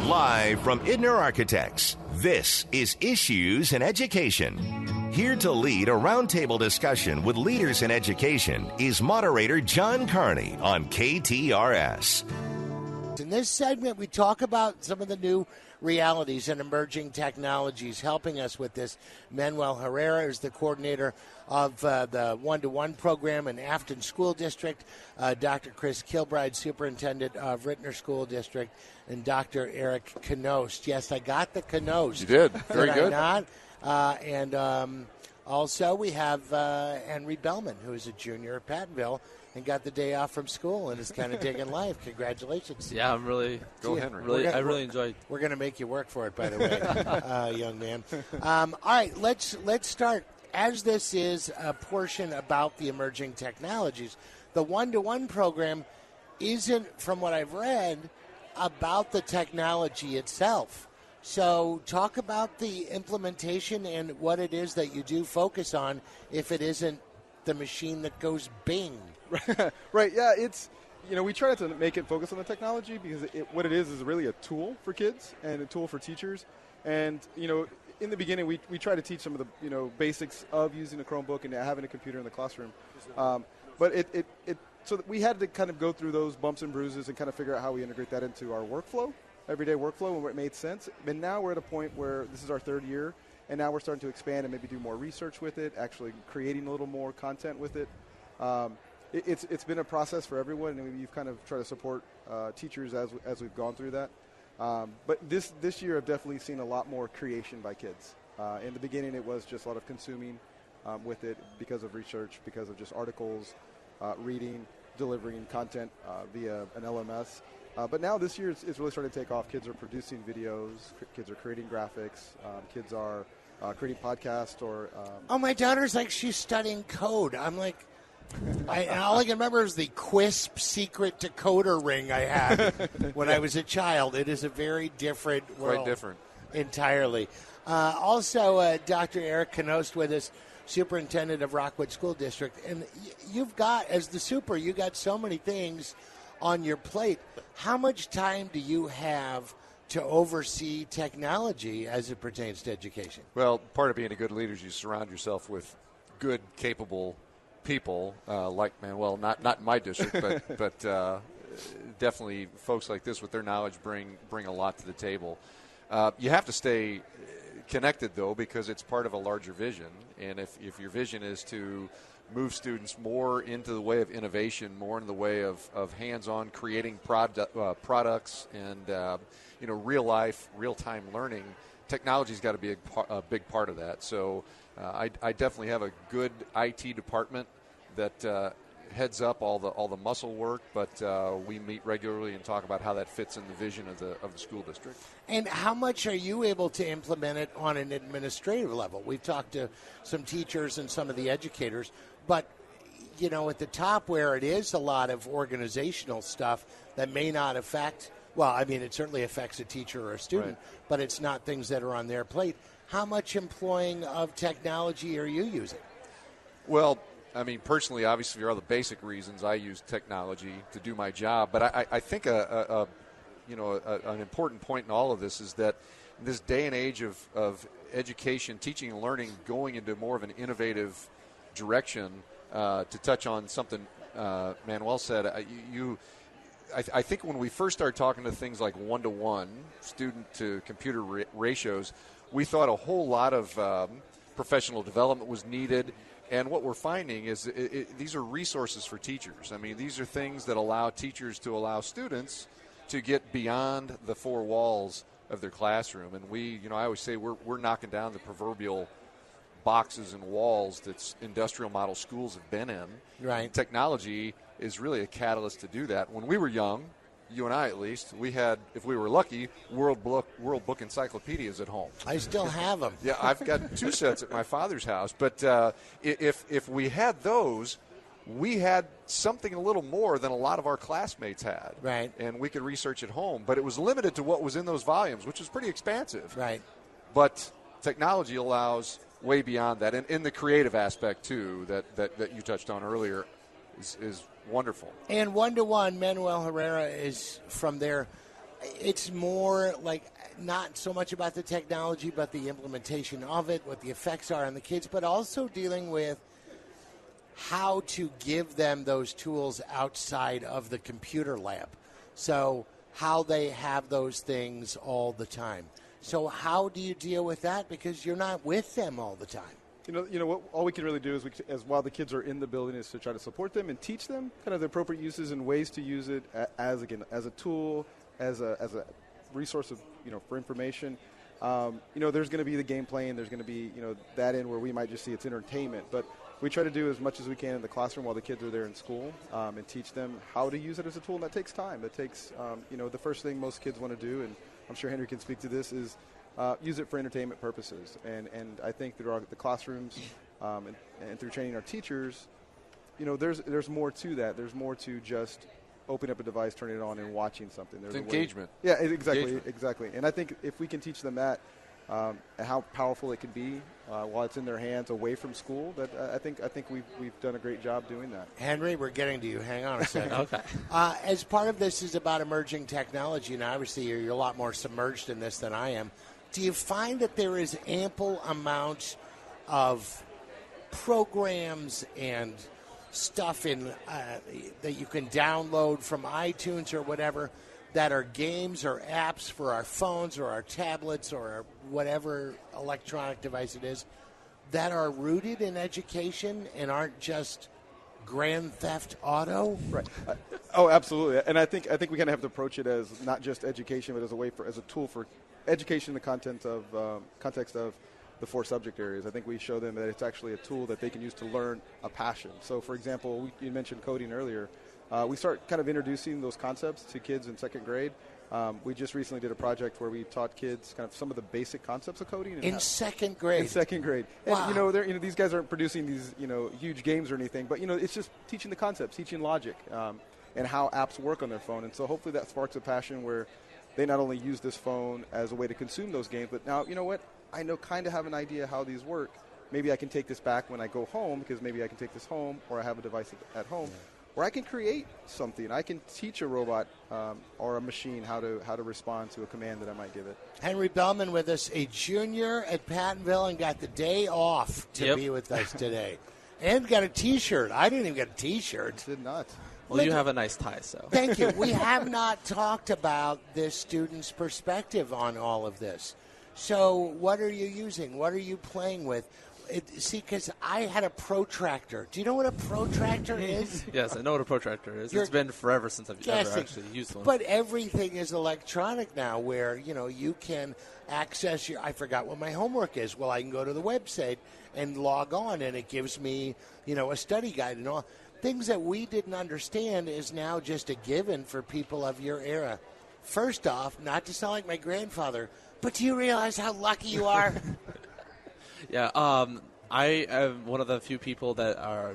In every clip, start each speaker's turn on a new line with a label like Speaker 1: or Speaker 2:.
Speaker 1: Live from Idner Architects, this is Issues in Education. Here to lead a roundtable discussion with leaders in education is moderator John Carney on KTRS.
Speaker 2: In this segment, we talk about some of the new realities and emerging technologies helping us with this. Manuel Herrera is the coordinator of the one-to-one program in Afton School District, Dr. Chris Kilbride, superintendent of Rittner School District, and Dr. Eric Knost. Yes, I got the Knost.
Speaker 3: You did. Very good.
Speaker 2: Not? Also, we have Henry Bellman, who is a junior at Pattonville and got the day off from school and is kind of digging life. Congratulations.
Speaker 4: Yeah, I'm really – I really enjoyed –
Speaker 2: We're going to make you work for it, by the way, young man. All right, let's start. As this is a portion about the emerging technologies, the one-to-one program isn't, from what I've read, about the technology itself. So talk about the implementation and what it is that you do focus on if it isn't the machine that goes bing.
Speaker 5: Right, yeah, it's, we try to make it focus on the technology because what it is really a tool for kids and a tool for teachers. And, in the beginning, we try to teach some of the, basics of using a Chromebook and having a computer in the classroom. But so we had to kind of go through those bumps and bruises and kind of figure out how we integrate that into our workflow, everyday workflow, and where it made sense. And now we're at a point where this is our third year, and now we're starting to expand and maybe do more research with it, actually creating a little more content with it. It's been a process for everyone, and we've kind of tried to support teachers as we've gone through that. But this year I've definitely seen a lot more creation by kids. In the beginning it was just a lot of consuming with it because of research, because of just articles, reading, delivering content via an LMS. But now this year it's really starting to take off. Kids are producing videos, kids are creating graphics, kids are creating podcasts or...
Speaker 2: my daughter's like, she's studying code. I'm like... all I can remember is the Quisp secret decoder ring I had when I was a child. It is a very different world.
Speaker 3: Quite different.
Speaker 2: Entirely. Also, Dr. Eric Knost with us, superintendent of Rockwood School District. And you've got, as the super, you got so many things on your plate. How much time do you have to oversee technology as it pertains to education?
Speaker 3: Well, part of being a good leader is you surround yourself with good, capable people like Manuel, not in my district, but definitely folks like this with their knowledge bring a lot to the table. You have to stay connected, though, because it's part of a larger vision. And if your vision is to move students more into the way of innovation, more in the way of hands-on creating products and real-life, real-time learning, technology's got to be a big part of that. So I definitely have a good IT department that heads up all the muscle work, but we meet regularly and talk about how that fits in the vision of the school district.
Speaker 2: And how much are you able to implement it on an administrative level? We've talked to some teachers and some of the educators, but at the top where it is a lot of organizational stuff that may not affect, it certainly affects a teacher or a student, right, but it's not things that are on their plate. How much employing of technology are you using?
Speaker 3: Well, personally, obviously, for all the basic reasons, I use technology to do my job. But I think an important point in all of this is that in this day and age of education, teaching and learning going into more of an innovative direction, to touch on something Manuel said, I think when we first started talking to things like one-to-one, student-to-computer ratios, we thought a whole lot of professional development was needed. And what we're finding is these are resources for teachers. These are things that allow teachers to allow students to get beyond the four walls of their classroom. And I always say we're knocking down the proverbial boxes and walls that industrial model schools have been in.
Speaker 2: Right.
Speaker 3: Technology is really a catalyst to do that. When we were young, you and I at least, we had, if we were lucky, World Book encyclopedias at home.
Speaker 2: I still have them.
Speaker 3: Yeah, I've got 2 sets at my father's house. But if we had those, we had something a little more than a lot of our classmates had.
Speaker 2: Right.
Speaker 3: And we could research at home. But it was limited to what was in those volumes, which was pretty expansive.
Speaker 2: Right.
Speaker 3: But technology allows way beyond that. And in the creative aspect, too, that you touched on earlier, is wonderful.
Speaker 2: And one-to-one, Manuel Herrera is from there. it's more like not so much about the technology, but the implementation of it, what the effects are on the kids, but also dealing with how to give them those tools outside of the computer lab. So how they have those things all the time. So how do you deal with that? Because you're not with them all the time.
Speaker 5: You know what? All we can really do is while the kids are in the building, is to try to support them and teach them kind of the appropriate uses and ways to use it as a tool, as a resource of for information. There's going to be the game playing. There's going to be that end where we might just see it's entertainment, but we try to do as much as we can in the classroom while the kids are there in school and teach them how to use it as a tool. And that takes time. That takes the first thing most kids want to do, and I'm sure Henry can speak to this, is use it for entertainment purposes. And I think through the classrooms and through training our teachers, there's more to that. There's more to just opening up a device, turning it on, and watching something. There's
Speaker 3: engagement.
Speaker 5: Yeah, exactly. And I think if we can teach them that, and how powerful it can be while it's in their hands away from school, that I think we've done a great job doing that.
Speaker 2: Henry, we're getting to you. Hang on a second.
Speaker 4: Okay.
Speaker 2: As part of this is about emerging technology, and obviously you're a lot more submerged in this than I am. Do you find that there is ample amount of programs and stuff in that you can download from iTunes or whatever that are games or apps for our phones or our tablets or our whatever electronic device it is that are rooted in education and aren't just Grand Theft Auto?
Speaker 5: Right. Oh, absolutely. And I think we kind of have to approach it as not just education, but as a tool for education in the context of the 4 subject areas. I think we show them that it's actually a tool that they can use to learn a passion. So, for example, you mentioned coding earlier. We start kind of introducing those concepts to kids in 2nd grade. We just recently did a project where we taught kids kind of some of the basic concepts of coding.
Speaker 2: In 2nd grade?
Speaker 5: In 2nd grade.
Speaker 2: Wow.
Speaker 5: And, these guys aren't producing these, huge games or anything, but, it's just teaching the concepts, teaching logic, and how apps work on their phone. And so hopefully that sparks a passion where they not only use this phone as a way to consume those games, but now, you know what? I kind of have an idea how these work. Maybe I can take this back when I go home, because maybe I can take this home, or I have a device at home, where I can create something. I can teach a robot or a machine how to respond to a command that I might give it.
Speaker 2: Henry Bellman with us, a junior at Pattonville, and got the day off to be with us today. And got a T-shirt. I didn't even get a T-shirt.
Speaker 5: Did not.
Speaker 4: Well, you have a nice tie, so.
Speaker 2: Thank you. We have not talked about this student's perspective on all of this. So what are you using? What are you playing with? Because I had a protractor. Do you know what a protractor is?
Speaker 4: Yes, I know what a protractor is. It's been forever since I've ever actually used one.
Speaker 2: But everything is electronic now where, you can access I forgot what my homework is. Well, I can go to the website and log on, and it gives me, a study guide and all. Things that we didn't understand is now just a given for people of your era. First off, not to sound like my grandfather, but do you realize how lucky you are?
Speaker 4: Yeah, I am one of the few people that I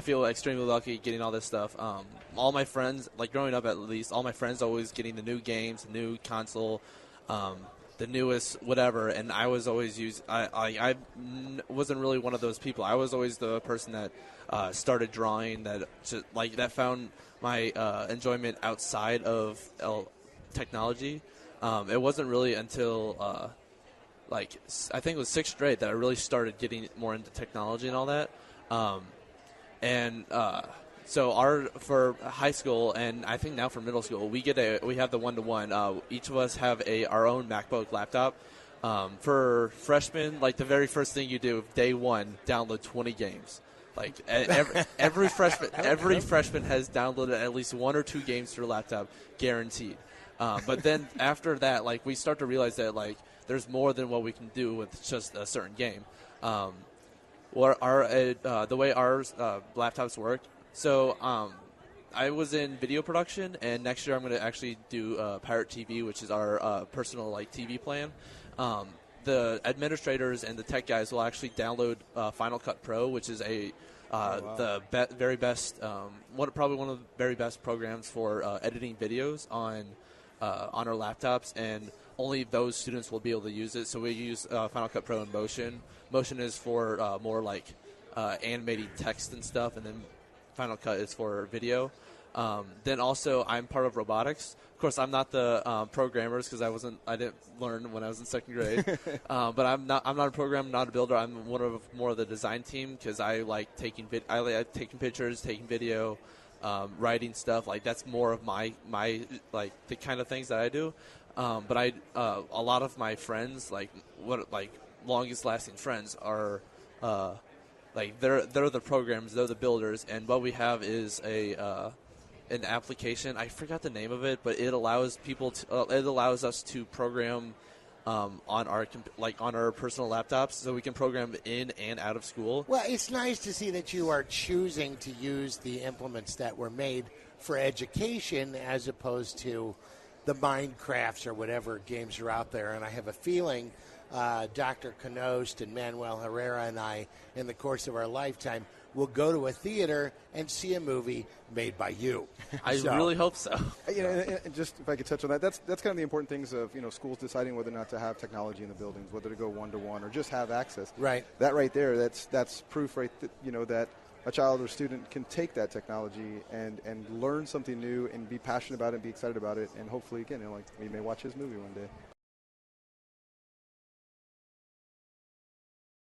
Speaker 4: feel extremely lucky getting all this stuff. All my friends, growing up at least, all my friends always getting the new games, the new console, the newest whatever, and I was always I wasn't really one of those people. I was always the person that started drawing, that found my enjoyment outside of technology. It wasn't really until I think it was 6th grade that I really started getting more into technology and all that. So for high school, and I think now for middle school, we have the 1-to-1. Each of us have our own MacBook laptop. For freshmen, the very first thing you do, day 1, download 20 games. Every freshman has downloaded at least 1 or 2 games to their laptop, guaranteed. But then after that, we start to realize that there's more than what we can do with just a certain game. The way our laptops work. So I was in video production, and next year I'm going to actually do Pirate TV, which is our personal TV plan. The administrators and the tech guys will actually download Final Cut Pro, which is very best, probably one of the very best programs for editing videos on our laptops, and only those students will be able to use it. So we use Final Cut Pro and Motion. Motion is for more animating text and stuff, and then Final Cut is for video. Then also, I'm part of robotics. Of course, I'm not the programmers because I didn't learn when I was in second grade. But I'm not a programmer, not a builder. I'm more of the design team because I like taking pictures, taking video, writing stuff. Like that's more of my like the kind of things that I do. But a lot of my friends, longest lasting friends are. They're the programmers, they're the builders, and what we have is an application. I forgot the name of it, but it allows us to program on our personal laptops, so we can program in and out of school.
Speaker 2: Well, it's nice to see that you are choosing to use the implements that were made for education as opposed to the Minecrafts or whatever games are out there. And I have a feeling Dr. Knost and Manuel Herrera and I, in the course of our lifetime, will go to a theater and see a movie made by you.
Speaker 4: I really hope so.
Speaker 5: And just if I could touch on that, that's kind of the important things of schools deciding whether or not to have technology in the buildings, whether to go one-to-one or just have access.
Speaker 2: Right.
Speaker 5: That right there, that's proof, right? That a child or student can take that technology and learn something new and be passionate about it, and be excited about it, and hopefully, again, we may watch his movie one day.